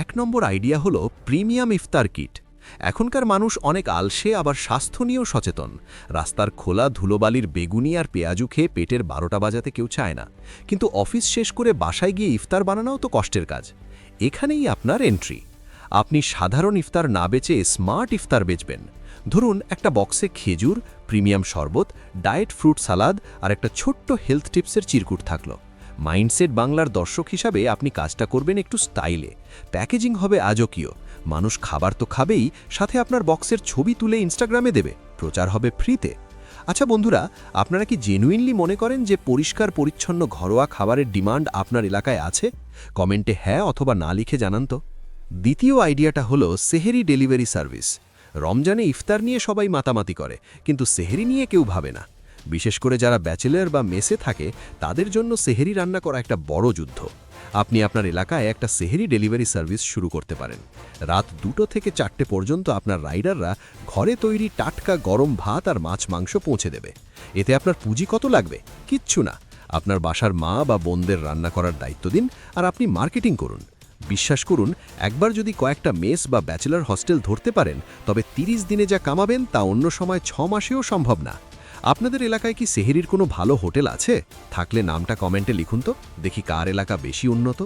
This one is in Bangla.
এক নম্বর আইডিয়া হলো প্রিমিয়াম ইফতার কিট। এখনকার মানুষ অনেক আলসে আবার স্বাস্থ্য নিয়েও সচেতন। রাস্তার খোলা ধুলোবালির বেগুনি আর পেঁয়াজু খেয়ে পেটের 12টা বাজাতে কেউ চায় না, কিন্তু অফিস শেষ করে বাসায় গিয়ে ইফতার বানানোও তো কষ্টের কাজ। এখানেই আপনার এন্ট্রি। আপনি সাধারণ ইফতার না বেচে স্মার্ট ইফতার বেচবেন। ধরুন একটা বক্সে খেজুর, প্রিমিয়াম শরবত, ডায়েট ফ্রুট সালাদ আর একটা ছোট্ট হেলথ টিপসের চিরকুট থাকলো। মাইন্ডসেট বাংলার দর্শক হিসাবে আপনি কাজটা করবেন একটু স্টাইলে। প্যাকেজিং হবে আজকীয়। মানুষ খাবার তো খাবেই, সাথে আপনার বক্সের ছবি তুলে ইনস্টাগ্রামে দেবে, প্রচার হবে ফ্রিতে। আচ্ছা বন্ধুরা, আপনারা কি জেনুইনলি মনে করেন যে পরিষ্কার পরিচ্ছন্ন ঘরোয়া খাবারের ডিমান্ড আপনার এলাকায় আছে? কমেন্টে হ্যাঁ অথবা না লিখে জানান তো। দ্বিতীয় আইডিয়াটা হলো সেহেরি ডেলিভারি সার্ভিস। রমজানে ইফতার নিয়ে সবাই মাতামাতি করে, কিন্তু সেহেরি নিয়ে কেউ ভাবে না। বিশেষ করে যারা ব্যাচেলর বা মেসে থাকে, তাদের জন্য সেহেরি রান্না করা একটা বড় যুদ্ধ। আপনি আপনার এলাকায় একটা সেহেরি ডেলিভারি সার্ভিস শুরু করতে পারেন। রাত 2টো থেকে 4টে পর্যন্ত আপনার রাইডাররা ঘরে তৈরি টাটকা গরম ভাত আর মাছ মাংস পৌঁছে দেবে। এতে আপনার পুঁজি কত লাগবে? কিচ্ছু না। আপনার বাসার মা বা বোনদের রান্না করার দায়িত্ব দিন, আর আপনি মার্কেটিং করুন। বিশ্বাস করুন, একবার যদি কয়েকটা মেস বা ব্যাচেলর হস্টেল ধরতে পারেন, তবে 30 দিনে যা কামাবেন তা অন্য সময় 6 মাসেও সম্ভব না। আপনাদের এলাকায় কি সেহেরির কোনো ভালো হোটেল আছে? থাকলে নামটা কমেন্টে লিখুন তো, দেখি কার এলাকা বেশি উন্নত।